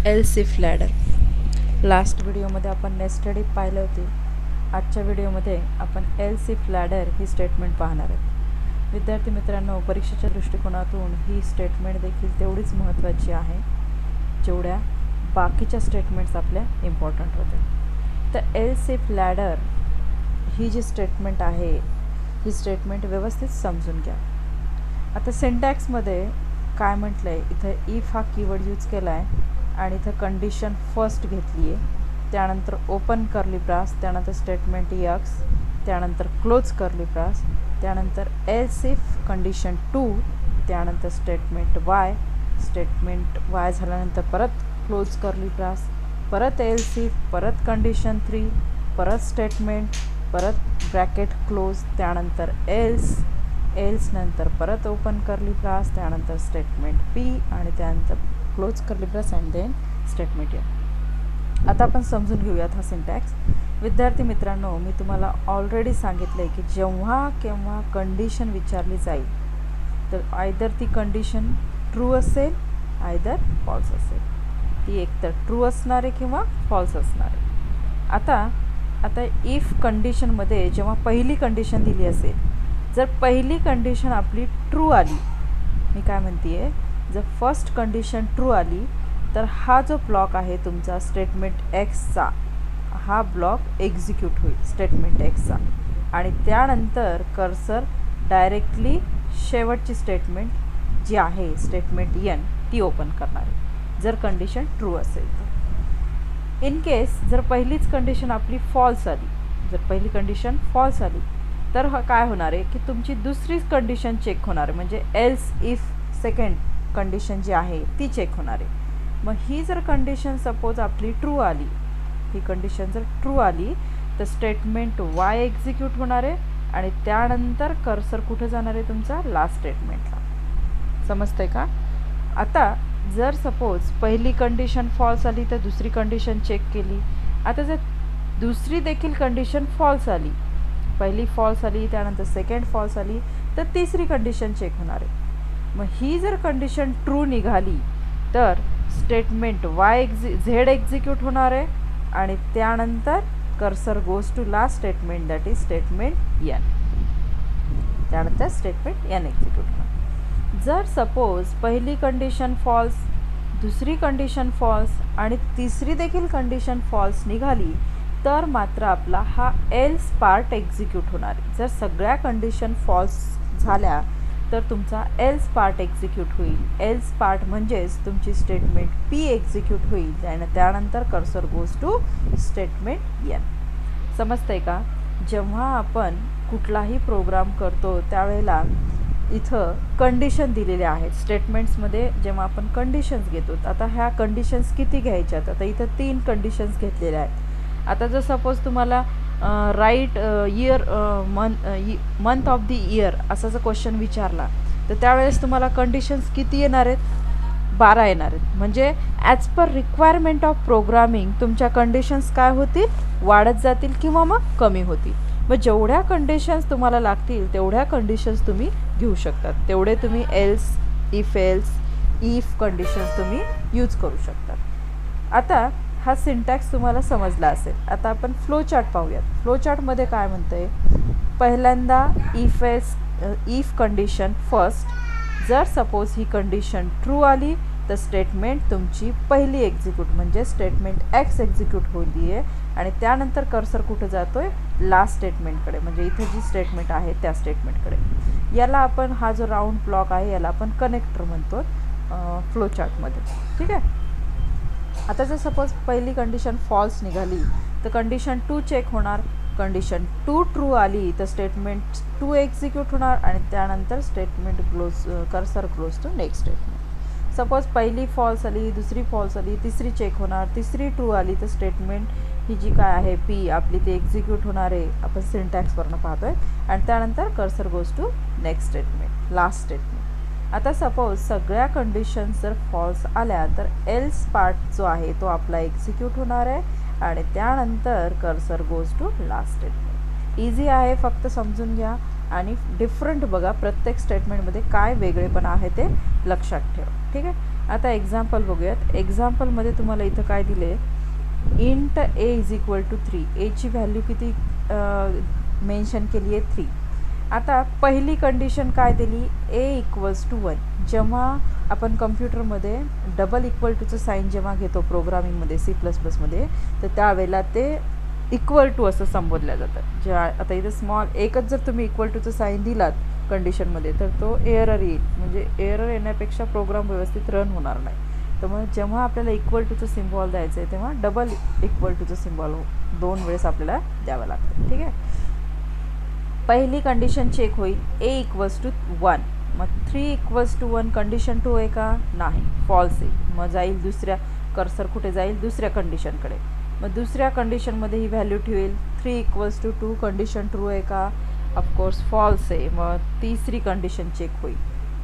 Else if ladder. Last व्हिडिओमध्ये आपण nested if पाहिले होते. आजच्या व्हिडिओमध्ये आपण else if ladder he statement पाहणार आहोत. विद्यार्थी मित्रांनो, परीक्षेच्या दृष्टिकोनातून ही स्टेटमेंट देखील तेवढीच महत्त्वाची आहे जेवढ्या बाकीच्या स्टेटमेंट्स आपल्या इम्पॉर्टंट होत्या. तर एल्स इफ लॅडर ही जी स्टेटमेंट आहे ही स्टेटमेंट व्यवस्थित समजून घ्या. आता सिंटॅक्समध्ये काय म्हटलं आहे, इथं इफ हा कीवर्ड यूज केला आहे आणि इथं कंडिशन फर्स्ट घेतली आहे, त्यानंतर ओपन कर्ली ब्रास, त्यानंतर स्टेटमेंट यक्स, त्यानंतर क्लोज कर्ली ब्रास, त्यानंतर एल्स इफ कंडिशन 2, त्यानंतर स्टेटमेंट वाय झाल्यानंतर परत क्लोज कर्ली ब्रास, परत एल्स इफ, परत कंडिशन 3, परत स्टेटमेंट, परत ब्रॅकेट क्लोज, त्यानंतर एल्स नंतर परत ओपन कर्ली ब्रास, त्यानंतर स्टेटमेंट पी आणि त्यानंतर close curly brace and then statement या. आता आपण समजून घेऊयात हा सिंटॅक्स. विद्यार्थी मित्रांनो, मी तुम्हाला ऑलरेडी सांगितलं आहे की जेव्हा केव्हा कंडिशन विचारली जाईल तर आयदर ती कंडिशन ट्रू असेल आयदर फॉल्स असेल. ती एकतर ट्रू असणार आहे किंवा फॉल्स असणार आहे. आता इफ कंडिशनमध्ये जेव्हा पहिली कंडिशन दिली असेल, जर पहिली कंडिशन आपली ट्रू आली, मी काय म्हणते आहे, जर फर्स्ट कंडिशन ट्रू आली तर हा जो ब्लॉक आहे तुमचा स्टेटमेंट एक्सचा, हा ब्लॉक एक्झिक्यूट होईल स्टेटमेंट एक्सचा, आणि त्यानंतर कर्सर डायरेक्टली शेवटची स्टेटमेंट जी आहे स्टेटमेंट एन ती ओपन करणार आहे जर कंडिशन ट्रू असेल तर. इन केस जर पहिलीच कंडिशन आपली फॉल्स आली, जर पहिली कंडिशन फॉल्स आली तर काय होणार आहे की तुमची दुसरी कंडिशन चेक होणार आहे, म्हणजे एल्स इफ सेकंड कंडिशन जी आहे ती चेक होणार आहे. मग ही जर कंडिशन सपोज आपली ट्रू आली, ही कंडिशन जर ट्रू आली तर स्टेटमेंट वाय एक्झिक्यूट होणार आहे आणि त्यानंतर कर्सर कुठे जाणार आहे तुमचा लास्ट स्टेटमेंटला. समजतंय का? आता जर सपोज पहिली कंडिशन फॉल्स आली तर दुसरी कंडिशन चेक केली. आता जर दुसरी देखील कंडिशन फॉल्स आली, पहिली फॉल्स आली त्यानंतर सेकंड फॉल्स आली तर तिसरी कंडिशन चेक होणार आहे. मग ही जर कंडिशन ट्रू निघाली तर स्टेटमेंट झेड एक्झिक्यूट होणार आहे आणि त्यानंतर cursor goes to last statement, that is statement N. त्यानंतर स्टेटमेंट एन एक्झिक्यूट होणार. जर सपोज पहिली कंडिशन फॉल्स, दुसरी कंडिशन फॉल्स आणि तिसरी देखील कंडिशन फॉल्स निघाली तर मात्र आपला हा एल्स पार्ट एक्झिक्यूट होणार आहे. जर सगळ्या कंडिशन फॉल्स झाल्या तर तुमचा एल्स पार्ट एक्झिक्यूट होईल. एल्स पार्ट म्हणजेच तुमची स्टेटमेंट पी एक्झिक्यूट होईल आणि त्यानंतर cursor goes to statement N. समजतंय का? जेव्हा आपण कुठलाही प्रोग्राम करतो त्यावेळेला इथं कंडिशन दिलेल्या आहेत स्टेटमेंट्समध्ये. जेव्हा आपण कंडिशन्स घेतो, आता ह्या कंडिशन्स किती घ्यायच्यात, आता इथं 3 कंडिशन्स घेतलेल्या आहेत. आता जर सपोज तुम्हाला write year month of the year असा जर क्वेश्चन विचारला तर त्यावेळेस तुम्हाला कंडिशन्स किती येणार आहेत? 12 येणार आहेत. म्हणजे as per requirement of programming तुमच्या कंडिशन्स काय होतील? वाढत जातील किंवा मग कमी होतील. मग जेवढ्या कंडिशन्स तुम्हाला लागतील तेवढ्या कंडिशन्स तुम्ही घेऊ शकतात, तेवढे तुम्ही एल्स इफ कंडिशन्स तुम्ही यूज करू शकतात. आता हा सिंटॅक्स तुम्हाला समजला असेल. आता आपण फ्लो चार्ट पाहूयात. फ्लो चार्टमध्ये काय म्हणतंय, पहिल्यांदा इफ कंडिशन फर्स्ट, जर सपोज ही कंडिशन ट्रू आली तर स्टेटमेंट तुमची पहिली एक्झिक्यूट म्हणजे स्टेटमेंट एक्स एक्झिक्यूट होईल आहे आणि त्यानंतर कर्सर कुठं जातोय? लास्ट स्टेटमेंटकडे, म्हणजे इथे जी स्टेटमेंट आहे त्या स्टेटमेंटकडे. याला आपण, हा जो राऊंड ब्लॉक आहे याला आपण कनेक्टर म्हणतो फ्लो चार्टमध्ये. ठीक आहे. आता जर सपोज पहिली कंडिशन फॉल्स निघाली तर कंडिशन 2 चेक होणार. कंडिशन 2 ट्रू आली तर स्टेटमेंट 2 एक्झिक्यूट होणार आणि त्यानंतर statement cursor close to next statement. Suppose पहिली फॉल्स आली, दुसरी फॉल्स आली, तिसरी चेक होणार, तिसरी ट्रू आली तर स्टेटमेंट ही जी काय आहे पी आपली ती एक्झिक्यूट होणार आहे. आपण सिंटॅक्सवरनं पाहतोय आणि त्यानंतर cursor goes to next statement, last statement. आता सपोज सगळ्या कंडिशन्स जर फॉल्स आल्या तर एल्स पार्ट जो आहे तो आपला एक्झिक्यूट होणार आहे आणि त्यानंतर cursor goes to last statement. Easy आहे, फक्त समजून घ्या आणि डिफरंट बघा, प्रत्येक स्टेटमेंटमध्ये काय वेगळेपण आहे ते लक्षात ठेवा. ठीक आहे. आता एक्झाम्पल बघूयात. एक्झाम्पलमध्ये तुम्हाला इथं काय दिले, int A is equal to 3. एची व्हॅल्यू किती मेन्शन केली आहे, 3. आता पहिली कंडिशन काय दिली, ए इक्वल्स टू 1. जेव्हा आपण कम्प्युटरमध्ये डबल इक्वल टूचं साईन जेव्हा घेतो प्रोग्रामिंगमध्ये C++मध्ये, तर त्यावेळेला ते इक्वल टू असं संबोधलं जातं. जे आता इथं स्मॉल एकच जर तुम्ही इक्वल टूचं साईन दिलात कंडिशनमध्ये, तर तो एरर येईल. म्हणजे एरर येण्यापेक्षा प्रोग्राम व्यवस्थित रन होणार नाही. त्यामुळे जेव्हा आपल्याला इक्वल टूचं सिम्बॉल द्यायचं आहे, तेव्हा डबल इक्वल टूचं सिम्बॉल 2 वेळेस आपल्याला द्यावं लागतं. ठीक आहे. पहिली कंडिशन चेक होईल, ए इक्वल्स टू 1. मग 3 इक्वल्स टू 1 कंडिशन 2 आहे का, नाही, फॉल्स आहे. मग जाईल दुसऱ्या, कर्सर कुठे जाईल, दुसऱ्या कंडिशनकडे. मग दुसऱ्या कंडिशनमध्ये ही व्हॅल्यू ठेवेल, 3 इक्वल्स टू 2 कंडिशन ट्रू आहे का, ऑफकोर्स फॉल्स आहे. मग तिसरी कंडिशन चेक होईल,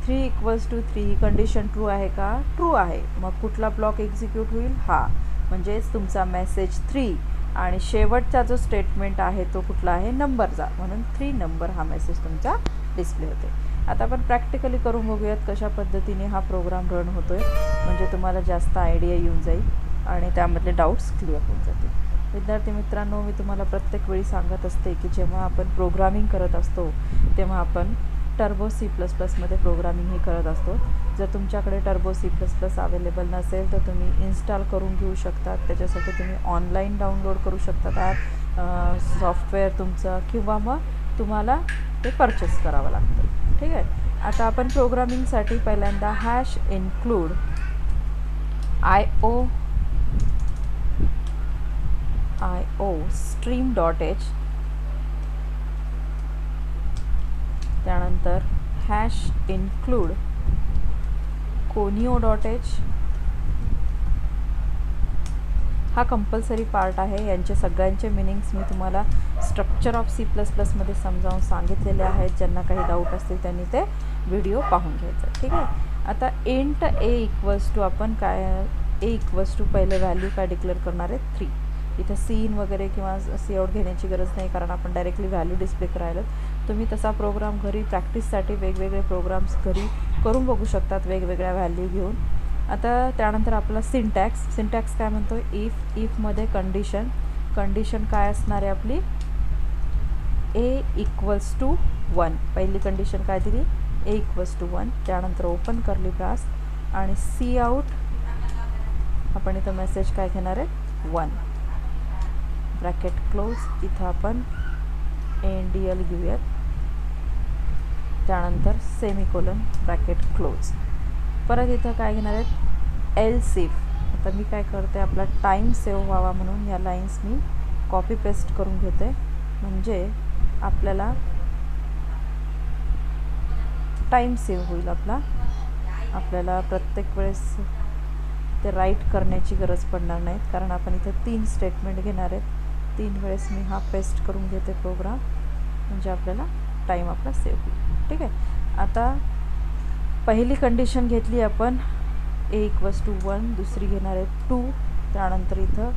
3 इक्वल्स टू 3 ही कंडिशन ट्रू आहे का, ट्रू आहे. मग कुठला ब्लॉक एक्झिक्यूट होईल, हा, म्हणजेच तुमचा मेसेज 3. आणि शेवटचा जो स्टेटमेंट आहे तो कुठला आहे, नंबरचा, म्हणून 3 नंबर हा मेसेज तुमचा डिस्प्ले होते. आता आपण प्रॅक्टिकली करून बघूयात कशा पद्धतीने हा प्रोग्राम रन होतो आहे, म्हणजे तुम्हाला जास्त आयडिया येऊन जाईल आणि त्यामधले डाऊट्स क्लिअर होऊन जातील. विद्यार्थी मित्रांनो, मी तुम्हाला प्रत्येक वेळी सांगत असते की जेव्हा आपण प्रोग्रामिंग करत असतो तेव्हा आपण टर्बो C++मध्ये प्रोग्रामिंग ही करत असतो. जर तुमच्याकडे टर्बो C++ अवेलेबल नसेल तर तुम्ही इन्स्टॉल करून घेऊ शकता. त्याच्यासाठी तुम्ही ऑनलाईन डाउनलोड करू शकता ॲप, सॉफ्टवेअर तुमचं, किंवा मग तुम्हाला ते परचेस करावं लागतं. ठीक आहे. आता आपण प्रोग्रामिंगसाठी पहिल्यांदा #include io stream.h, त्यानंतर #include conio.h हा कंपल्सरी पार्ट आहे. यांचे सगळ्यांचे मिनिंग्स मी तुम्हाला स्ट्रक्चर ऑफ C++मध्ये समजावून सांगितलेले आहेत. ज्यांना काही डाऊट असतील त्यांनी ते व्हिडिओ पाहून घ्यायचा. ठीक आहे. आता इंट ए इक्वल्स टू, आपण काय, ए इक्वल्स टू पहिले व्हॅल्यू काय डिक्लेअर करणार आहे, 3. इथं सीन वगैरे किंवा सी आउट घेण्याची गरज नाही, कारण आपण डायरेक्टली व्हॅल्यू डिस्प्ले करायला. तुम्ही तसा प्रोग्राम घरी प्रॅक्टिससाठी वेगवेगळे प्रोग्राम्स घरी करून बघू शकतात वेगवेगळ्या व्हॅल्यू घेऊन. आता त्यानंतर आपला सिंटॅक्स काय म्हणतो, इफमध्ये कंडिशन काय असणार आहे आपली, ए इक्वल्स टू 1. पहिली कंडिशन काय दिली, ए इक्वल्स टू 1. त्यानंतर ओपन कर्ली ब्रास आणि सी आउट, आपण इथं मेसेज काय घेणार आहे, 1, ब्रॅकेट क्लोज. इथं आपण एंडियल घेऊयात, त्यानंतर सेमिकोलन, ब्रॅकेट क्लोज. परत इथं काय घेणार आहेत, एल्स इफ. आता मी काय करते, आपला टाईम सेव्ह व्हावा म्हणून या लाईन्स मी कॉपी पेस्ट करून घेते, म्हणजे आपल्याला टाईम सेव्ह होईल आपल्याला प्रत्येक वेळेस ते राईट करण्याची गरज पडणार नाहीत, कारण आपण इथं 3 स्टेटमेंट घेणार आहेत. 3 वेळेस मी हा पेस्ट करून घेते प्रोग्राम, म्हणजे आपल्याला टाईम आपला सेव्ह होईल. ठीक आहे. आता पहिली कंडिशन घेतली आपण, ए इक्वल्स टू 1. दुसरी घेणार आहे 2. त्यानंतर इथं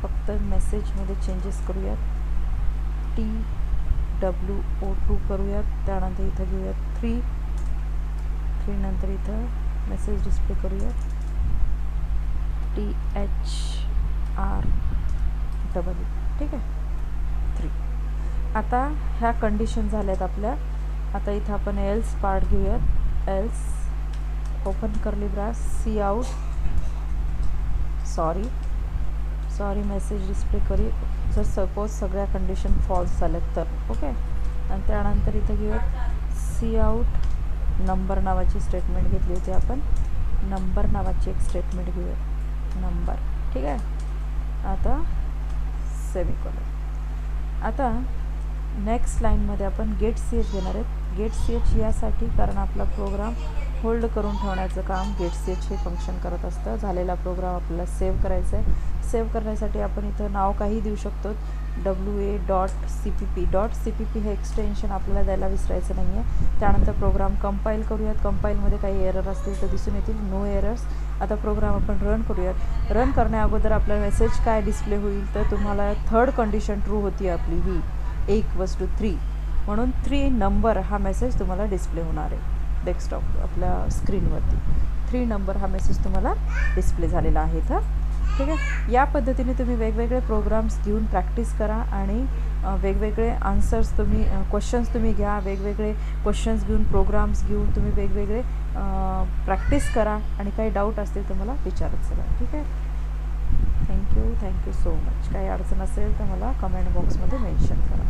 फक्त मेसेजमध्ये चेंजेस करूयात, TWO2 करूयात. त्यानंतर इथं घेऊयात 3. नंतर इथं मेसेज डिस्प्ले करूयात, THREE. ठीक आहे, 3. आता ह्या कंडिशन झाल्यात आपल्या. आता इथं आपण एल्स पार्ट घेऊयात, else open curly brace, C out, sorry message display करू, जर सपोज सगळ्या कंडिशन फॉल्स झाल्यात तर. ओके. आणि त्यानंतर इथं घेऊयात सी आउट, नंबर नावाची स्टेटमेंट घेतली होती आपण, नंबर नावाची एक स्टेटमेंट घेऊयात, नंबर. ठीक आहे. आता सेमिकोलन. आता नेक्स्ट लाईनमध्ये आपण गेट CH घेणार आहेत. गेट CH यासाठी, कारण आपला प्रोग्राम होल्ड करून ठेवण्याचं काम गेट CH हे फंक्शन करत असतं. झालेला प्रोग्राम आपल्याला सेव्ह करायचा आहे. सेव्ह करण्यासाठी आपण इथं नाव काही देऊ शकतो, WA.CPP हे एक्सटेन्शन आपल्याला द्यायला विसरायचं नाही आहे. त्यानंतर प्रोग्राम कंपाईल करूयात. कंपाईलमध्ये काही एरर असतील तर दिसून येतील, नो एरर्स. आता प्रोग्राम आपण रन करूयात. रन करण्या अगोदर आपला मेसेज काय डिस्प्ले होईल, तर तुम्हाला 3rd कंडिशन ट्रू होती आपली, ही ए इक्वल्स टू 3, म्हणून 3 नंबर हा मेसेज तुम्हाला डिस्प्ले होणार आहे डेस्कटॉप आपल्या स्क्रीनवरती. 3 नंबर हा मेसेज तुम्हाला डिस्प्ले झालेला आहे इथं. ठीक आहे. या पद्धतीने तुम्ही वेगवेगळे प्रोग्राम्स घेऊन प्रॅक्टिस करा आणि वेगवेगळे आन्सर्स तुम्ही क्वेश्चन्स तुम्ही घ्या, वेगवेगळे क्वेश्चन्स घेऊन प्रोग्राम्स घेऊन तुम्ही वेगवेगळे प्रॅक्टिस करा आणि काही डाऊट असतील तर मला विचारत चला. ठीक आहे. Thank you so much. काही अडचण असेल तर मला कमेंट बॉक्समध्ये मेन्शन करा.